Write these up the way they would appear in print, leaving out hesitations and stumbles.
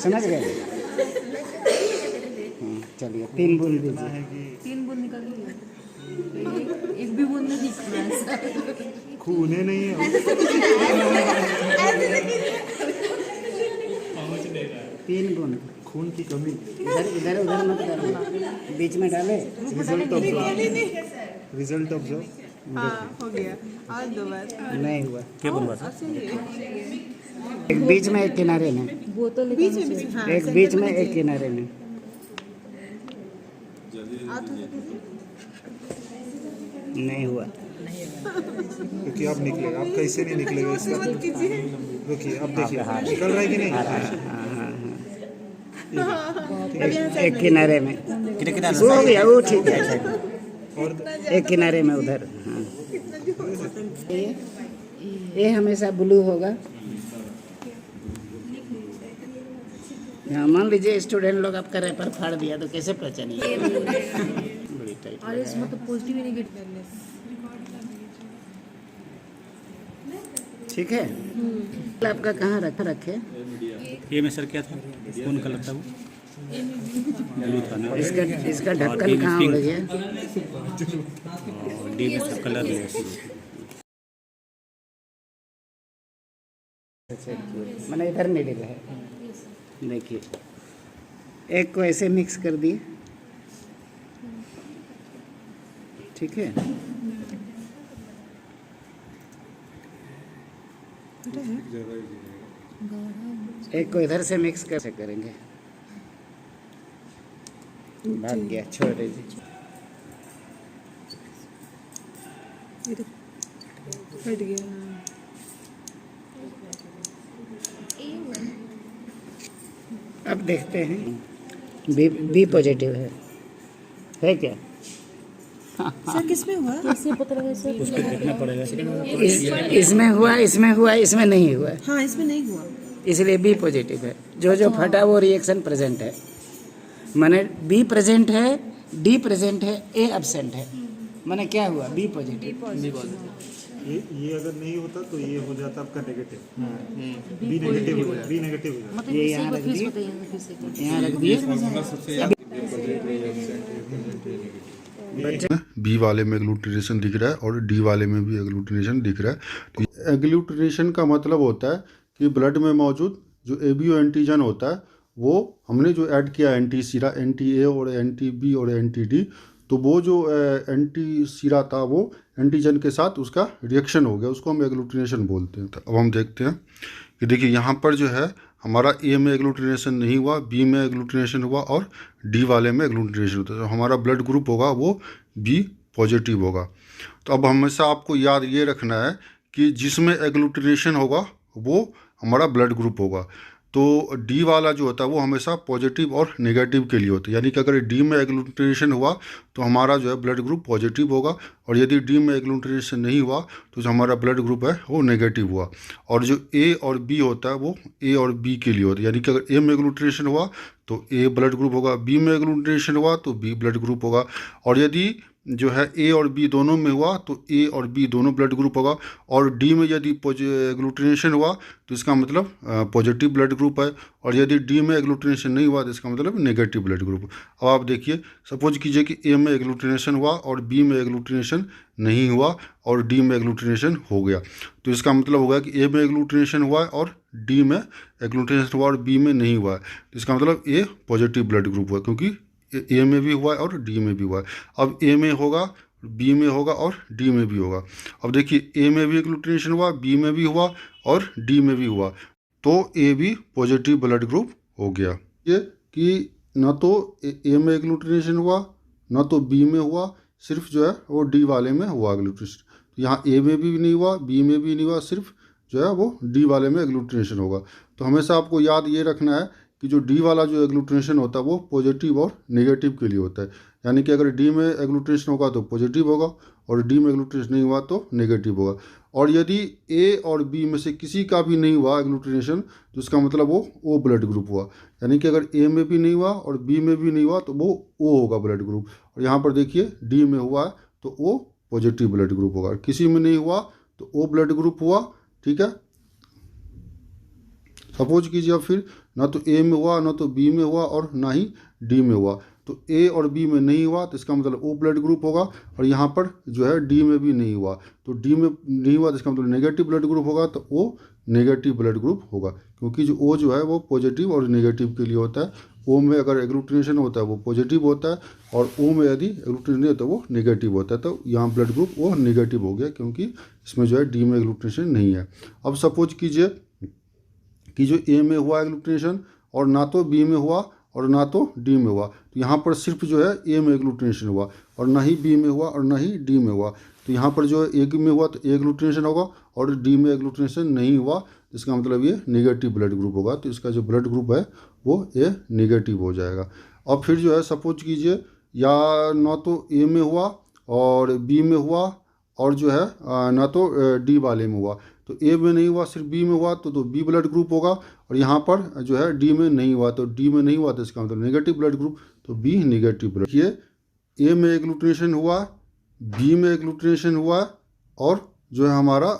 समझ गए? चलिए 3 बूंद दीजिए। 3 बूंद निकल गई। एक भी बूंद नहीं दिख रहा है सर। खून नहीं है। 3 बूंद खून की कमी। इधर इधर उधर मत डालो, बीच में डाले। Result observe. हाँ हो गया। और 2 बार नहीं हुआ। क्या बनवा एक बीच में एक किनारे में, बोतल बीच में हाँ एक बीच में एक किनारे में। नहीं हुआ। क्योंकि अब निकलेगा, अब कैसे नहीं निकलेगा इसका। देखिए अब देखिए निकल रहा है कि नहीं। एक किनारे में कितना वो हो गया, वो ठीक है। और एक किनारे में उधर। हाँ ये हमेशा ब्लू होगा। हाँ, मान लीजिए स्टूडेंट लोग आपका रेपर फाड़ दिया तो कैसे पहचानिए? बड़ी टाइट। और इसमें तो पॉजिटिव ही नेगेटिव। ठीक है। आपका कहाँ रखे? ये में सर क्या था, कौन कलर था वो? ब्लू था ना। इसका ढक्कन कहाँ उड़ गया? और डी में सब कलर लेस। मैंने इधर मिडिल है। देखिए एक को ऐसे मिक्स कर दिए, ठीक है। एक को इधर से मिक्स कैसे करेंगे? भाग गया, छोड़ दीजिए। हट गया। अब देखते हैं। बी पॉजिटिव है क्या? सर किसमें हुआ? कैसे पता लगा सर? उसको देखना पड़ेगा। इसमें हुआ, इसमें हुआ, इसमें नहीं हुआ, हाँ इसमें नहीं हुआ। इसलिए बी पॉजिटिव है। जो फटा वो रिएक्शन प्रेजेंट है। माने बी प्रेजेंट है, डी प्रेजेंट है, ए एब्सेंट है। माने क्या हुआ? B positive. ये अगर नहीं होता तो ये हो जाता आपका नेगेटिव। बी नेगेटिव हो जाता, बी नेगेटिव हो जाता। मतलब ये इसी यहाँ को रख फिर दिए, बताइए फिर से। यहाँ रख दिए। बी वाले में एग्लूटिनेशन दिख रहा है और डी वाले में भी एग्लूटिनेशन दिख रहा है। तो एग्लूटिनेशन का मतलब होता है कि ब्लड में मौजूद जो एबीओ एंटीजन होता है वो हमने जो ऐड किया एंटी सीरा, एंटी ए और एंटी बी और एंटी डी, तो वो जो एंटी सीरा था वो एंटीजन के साथ उसका रिएक्शन हो गया, उसको हम एग्लूटिनेशन बोलते हैं। तो अब हम देखते हैं कि देखिए यहाँ पर जो है हमारा ए में एग्लूटिनेशन नहीं हुआ, बी में एग्लूटिनेशन हुआ और डी वाले में एग्लूटिनेशन होता है। तो हमारा ब्लड ग्रुप होगा वो बी पॉजिटिव होगा। तो अब हमेशा आपको याद ये रखना है कि जिसमें एग्लूटिनेशन होगा वो हमारा ब्लड ग्रुप होगा। तो डी वाला जो होता है वो हमेशा पॉजिटिव और नेगेटिव के लिए होता है। यानी कि अगर डी में एग्लूटिनेशन हुआ तो हमारा जो है ब्लड ग्रुप पॉजिटिव होगा, और यदि डी में एग्लूटिनेशन नहीं हुआ तो जो हमारा ब्लड ग्रुप है वो नेगेटिव हुआ। और जो ए और बी होता है वो ए और बी के लिए होता है। यानी कि अगर ए में एग्लूटिनेशन हुआ तो ए ब्लड ग्रुप होगा, बी में एग्लूटिनेशन हुआ तो बी ब्लड ग्रुप होगा, और यदि जो है ए और बी दोनों में हुआ तो ए और बी दोनों ब्लड ग्रुप होगा। और डी में यदि एग्लूटिनेशन हुआ तो इसका मतलब पॉजिटिव ब्लड ग्रुप है, और यदि डी में एग्लूटिनेशन नहीं हुआ तो इसका मतलब नेगेटिव ब्लड ग्रुप। अब आप देखिए, सपोज कीजिए कि ए में एग्लूटिनेशन हुआ और बी में एग्लूटिनेशन नहीं हुआ और डी में एग्लूटिनेशन हो गया, तो इसका मतलब होगा कि ए में एग्लूटिनेशन हुआ है और डी में एग्लूटिनेशन हुआ और बी में नहीं हुआ है, तो इसका मतलब ए पॉजिटिव ब्लड ग्रुप हुआ, क्योंकि ए में भी हुआ है और डी में भी हुआ है। अब ए में होगा, बी में होगा और डी में भी होगा। अब देखिए ए में भी एग्लूटिनेशन हुआ, बी में भी हुआ और डी में भी हुआ, तो ए भी पॉजिटिव ब्लड ग्रुप हो गया। ये कि न तो ए में एग्लूटिनेशन हुआ न तो बी में हुआ, सिर्फ जो है वो डी वाले में हुआ एग्लूटिनेशन। तो यहाँ ए में भी नहीं हुआ, बी में भी नहीं हुआ, सिर्फ जो है वो डी वाले में एग्लूटिनेशन होगा। तो हमेशा आपको याद ये रखना है कि जो डी वाला जो एग्लूटिनेशन होता है वो पॉजिटिव और नेगेटिव के लिए होता है। यानी कि अगर डी में एग्लूटिनेशन होगा तो पॉजिटिव होगा और डी में एग्लूटिनेशन नहीं हुआ तो नेगेटिव होगा। और यदि ए और बी में से किसी का भी नहीं हुआ एग्लूटिनेशन तो इसका मतलब वो ओ ब्लड ग्रुप हुआ। यानी कि अगर ए में भी नहीं हुआ और बी में भी नहीं हुआ तो वो ओ होगा ब्लड ग्रुप। और यहाँ पर देखिए डी में हुआ है तो ओ पॉजिटिव ब्लड ग्रुप होगा, किसी में नहीं हुआ तो ओ ब्लड ग्रुप हुआ। ठीक है, सपोज कीजिए अब फिर ना तो ए में हुआ, ना तो बी में हुआ और ना ही डी में हुआ। तो ए और बी में नहीं हुआ तो इसका मतलब ओ ब्लड ग्रुप होगा, और यहाँ पर जो है डी में भी नहीं हुआ तो डी में नहीं हुआ तो इसका मतलब नेगेटिव ब्लड ग्रुप होगा, तो ओ नेगेटिव ब्लड ग्रुप होगा, क्योंकि जो ओ जो है वो पॉजिटिव और नेगेटिव के लिए होता है। ओ में अगर एग्लूटिनेशन होता है वो पॉजिटिव होता है, और ओ में यदि एग्लूटिनेशन नहीं होता वो नेगेटिव होता है। तो यहाँ ब्लड ग्रुप ओ नेगेटिव हो गया, क्योंकि इसमें जो है डी में एग्लूटिनेशन नहीं है। अब सपोज कीजिए कि जो ए में हुआ एग्लूटिनेशन और ना तो बी में हुआ और ना तो डी में हुआ, तो यहाँ पर सिर्फ जो है ए में एग्लूटिनेशन हुआ और ना ही बी में हुआ और ना ही डी में हुआ। तो यहाँ पर जो है ए में हुआ तो ए एग्लूटिनेशन होगा और डी में एग्लूटिनेशन नहीं हुआ, इसका मतलब ये नेगेटिव ब्लड ग्रुप होगा। तो इसका जो ब्लड ग्रुप है वो ए नेगेटिव हो जाएगा। अब फिर जो है सपोज कीजिए या ना तो ए में हुआ और बी में हुआ और जो है ना तो डी वाले में हुआ, तो ए में नहीं हुआ सिर्फ बी में हुआ तो बी ब्लड ग्रुप होगा, और यहाँ पर जो है डी में नहीं हुआ तो डी में नहीं हुआ तो इसका मतलब नेगेटिव ब्लड ग्रुप, तो बी नेगेटिव ब्लड। ये ए में एग्लूटिनेशन हुआ, बी में एग्लूटिनेशन हुआ और जो है हमारा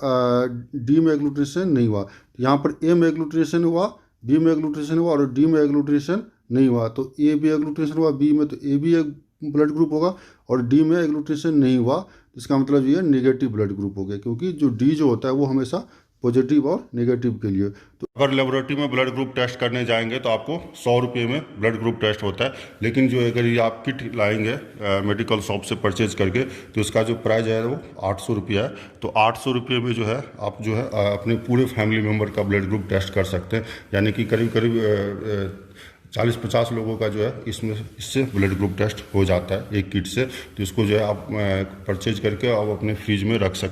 डी में एग्लूटिनेशन नहीं हुआ। तो यहाँ पर ए में एग्लूटिनेशन हुआ, बी में एग्लूटिनेशन हुआ और डी में एग्लूटिनेशन नहीं हुआ, तो ए भी एग्लूटिनेशन हुआ बी में तो ए भी एक ब्लड ग्रुप होगा, और डी में एग्लूटिनेशन नहीं हुआ तो इसका मतलब ये नेगेटिव ब्लड ग्रुप हो गया, क्योंकि जो डी जो होता है वो हमेशा पॉजिटिव और नेगेटिव के लिए। तो अगर लेबोरेटरी में ब्लड ग्रुप टेस्ट करने जाएंगे तो आपको 100 रुपये में ब्लड ग्रुप टेस्ट होता है, लेकिन जो अगर ये आप किट लाएंगे मेडिकल शॉप से परचेज करके तो इसका जो प्राइस है वो 800 रुपया है। तो 800 रुपये में जो है आप जो है अपने पूरे फैमिली मेम्बर का ब्लड ग्रुप टेस्ट कर सकते हैं, यानी कि करीब करीब 40-50 लोगों का जो है इससे ब्लड ग्रुप टेस्ट हो जाता है एक किट से। तो इसको जो है आप परचेज करके आप अपने फ्रिज में रख सकते हैं।